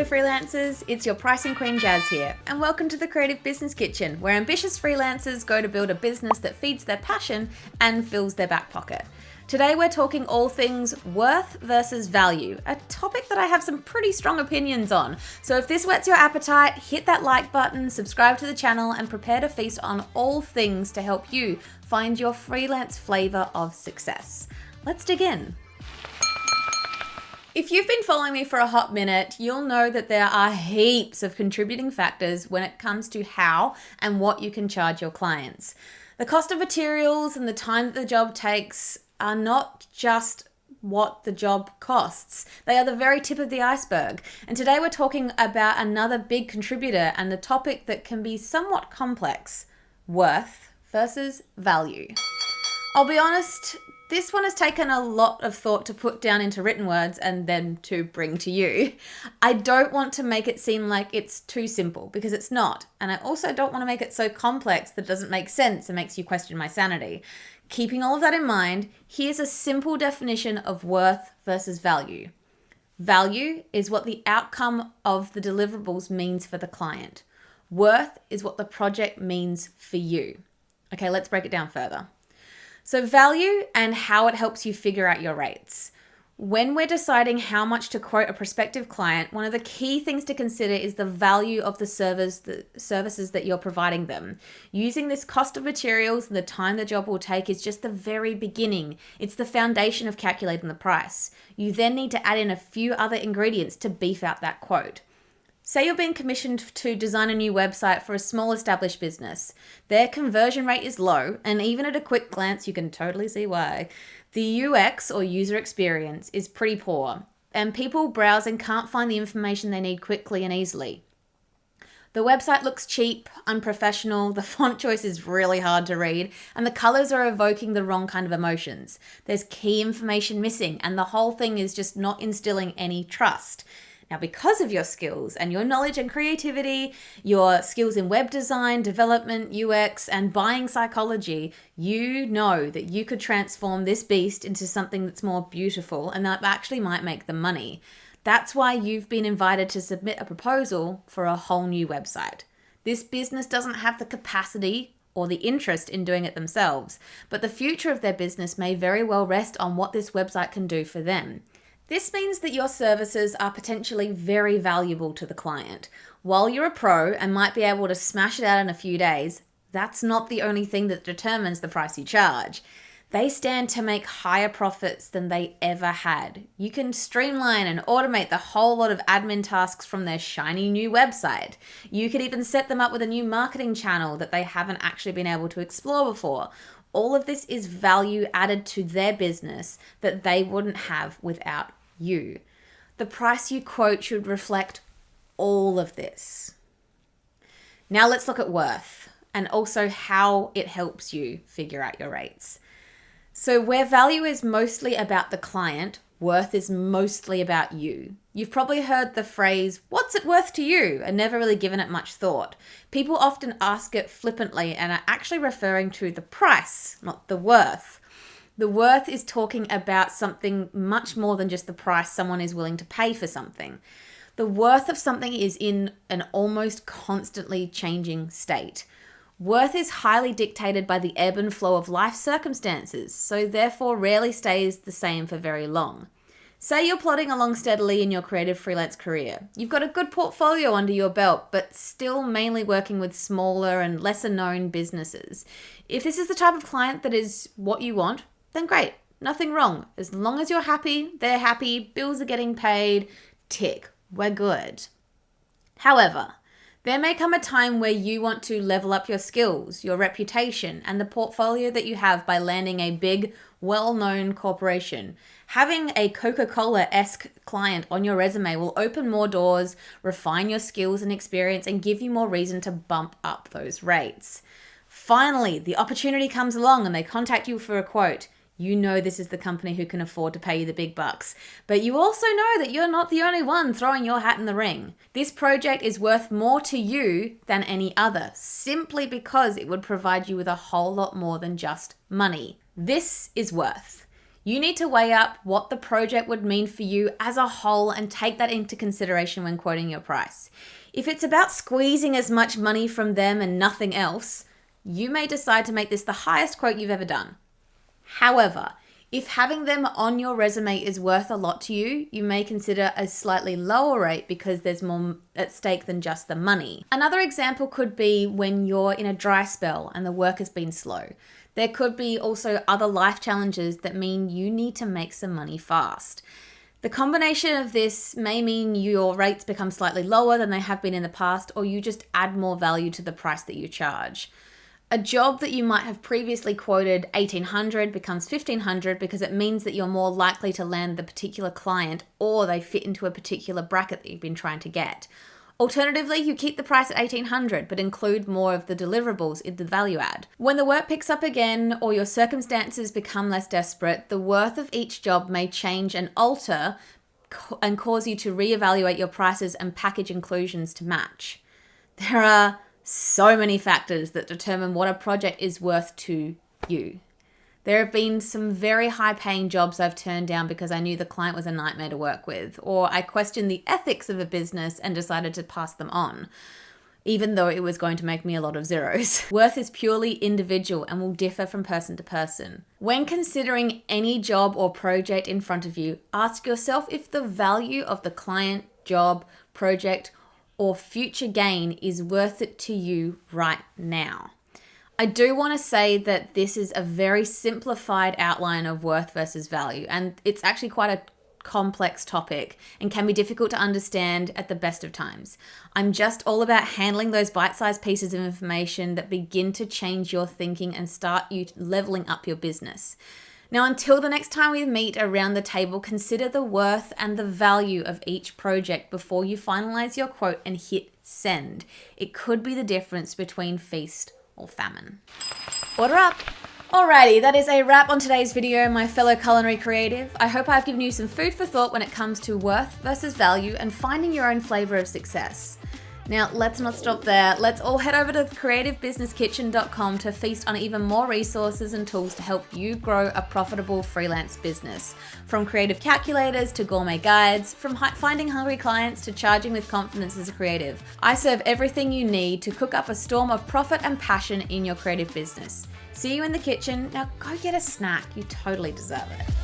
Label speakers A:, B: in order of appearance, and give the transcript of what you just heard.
A: Hello freelancers, it's your pricing queen Jazz here, and welcome to the Creative Business Kitchen, where ambitious freelancers go to build a business that feeds their passion and fills their back pocket. Today we're talking all things worth versus value, a topic that I have some pretty strong opinions on. So if this whets your appetite, hit that like button, subscribe to the channel, and prepare to feast on all things to help you find your freelance flavor of success. Let's dig in. If you've been following me for a hot minute, you'll know that there are heaps of contributing factors when it comes to how and what you can charge your clients. The cost of materials and the time that the job takes are not just what the job costs. They are the very tip of the iceberg. And today we're talking about another big contributor and the topic that can be somewhat complex: worth versus value. I'll be honest, this one has taken a lot of thought to put down into written words and then to bring to you. I don't want to make it seem like it's too simple, because it's not. And I also don't want to make it so complex that it doesn't make sense and makes you question my sanity. Keeping all of that in mind, here's a simple definition of worth versus value. Value is what the outcome of the deliverables means for the client. Worth is what the project means for you. Okay, let's break it down further. So value and how it helps you figure out your rates. When we're deciding how much to quote a prospective client, one of the key things to consider is the value of the services that you're providing them. Using this cost of materials and the time the job will take is just the very beginning. It's the foundation of calculating the price. You then need to add in a few other ingredients to beef out that quote. Say you're being commissioned to design a new website for a small established business. Their conversion rate is low, and even at a quick glance, you can totally see why. The UX, or user experience, is pretty poor, and people browsing can't find the information they need quickly and easily. The website looks cheap, unprofessional, the font choice is really hard to read, and the colors are evoking the wrong kind of emotions. There's key information missing, and the whole thing is just not instilling any trust. Now, because of your skills and your knowledge and creativity, your skills in web design, development, UX, and buying psychology, you know that you could transform this beast into something that's more beautiful and that actually might make them money. That's why you've been invited to submit a proposal for a whole new website. This business doesn't have the capacity or the interest in doing it themselves, but the future of their business may very well rest on what this website can do for them. This means that your services are potentially very valuable to the client. While you're a pro and might be able to smash it out in a few days, that's not the only thing that determines the price you charge. They stand to make higher profits than they ever had. You can streamline and automate the whole lot of admin tasks from their shiny new website. You could even set them up with a new marketing channel that they haven't actually been able to explore before. All of this is value added to their business that they wouldn't have without you. The price you quote should reflect all of this. Now let's look at worth and also how it helps you figure out your rates. So where value is mostly about the client, worth is mostly about you. You've probably heard the phrase, "What's it worth to you?" and never really given it much thought. People often ask it flippantly and are actually referring to the price, not the worth. The worth is talking about something much more than just the price someone is willing to pay for something. The worth of something is in an almost constantly changing state. Worth is highly dictated by the ebb and flow of life circumstances, so therefore rarely stays the same for very long. Say you're plodding along steadily in your creative freelance career. You've got a good portfolio under your belt, but still mainly working with smaller and lesser known businesses. If this is the type of client that is what you want, then great, nothing wrong. As long as you're happy, they're happy, bills are getting paid, tick, we're good. However, there may come a time where you want to level up your skills, your reputation, and the portfolio that you have by landing a big, well-known corporation. Having a Coca-Cola-esque client on your resume will open more doors, refine your skills and experience, and give you more reason to bump up those rates. Finally, the opportunity comes along and they contact you for a quote. You know this is the company who can afford to pay you the big bucks. But you also know that you're not the only one throwing your hat in the ring. This project is worth more to you than any other, simply because it would provide you with a whole lot more than just money. This is worth. You need to weigh up what the project would mean for you as a whole and take that into consideration when quoting your price. If it's about squeezing as much money from them and nothing else, you may decide to make this the highest quote you've ever done. However, if having them on your resume is worth a lot to you, you may consider a slightly lower rate because there's more at stake than just the money. Another example could be when you're in a dry spell and the work has been slow. There could be also other life challenges that mean you need to make some money fast. The combination of this may mean your rates become slightly lower than they have been in the past, or you just add more value to the price that you charge. A job that you might have previously quoted $1,800 becomes $1,500 because it means that you're more likely to land the particular client or they fit into a particular bracket that you've been trying to get. Alternatively, you keep the price at $1,800 but include more of the deliverables in the value add. When the work picks up again or your circumstances become less desperate, the worth of each job may change and alter and cause you to reevaluate your prices and package inclusions to match. There are so many factors that determine what a project is worth to you. There have been some very high-paying jobs I've turned down because I knew the client was a nightmare to work with, or I questioned the ethics of a business and decided to pass them on, even though it was going to make me a lot of zeros. Worth is purely individual and will differ from person to person. When considering any job or project in front of you, ask yourself if the value of the client, job, project, or future gain is worth it to you right now. I do want to say that this is a very simplified outline of worth versus value, and it's actually quite a complex topic and can be difficult to understand at the best of times. I'm just all about handling those bite-sized pieces of information that begin to change your thinking and start you leveling up your business. Now, until the next time we meet around the table, consider the worth and the value of each project before you finalize your quote and hit send. It could be the difference between feast or famine. Order up! Alrighty, that is a wrap on today's video, my fellow culinary creative. I hope I've given you some food for thought when it comes to worth versus value and finding your own flavor of success. Now, let's not stop there. Let's all head over to creativebusinesskitchen.com to feast on even more resources and tools to help you grow a profitable freelance business. From creative calculators to gourmet guides, from finding hungry clients to charging with confidence as a creative, I serve everything you need to cook up a storm of profit and passion in your creative business. See you in the kitchen. Now go get a snack. You totally deserve it.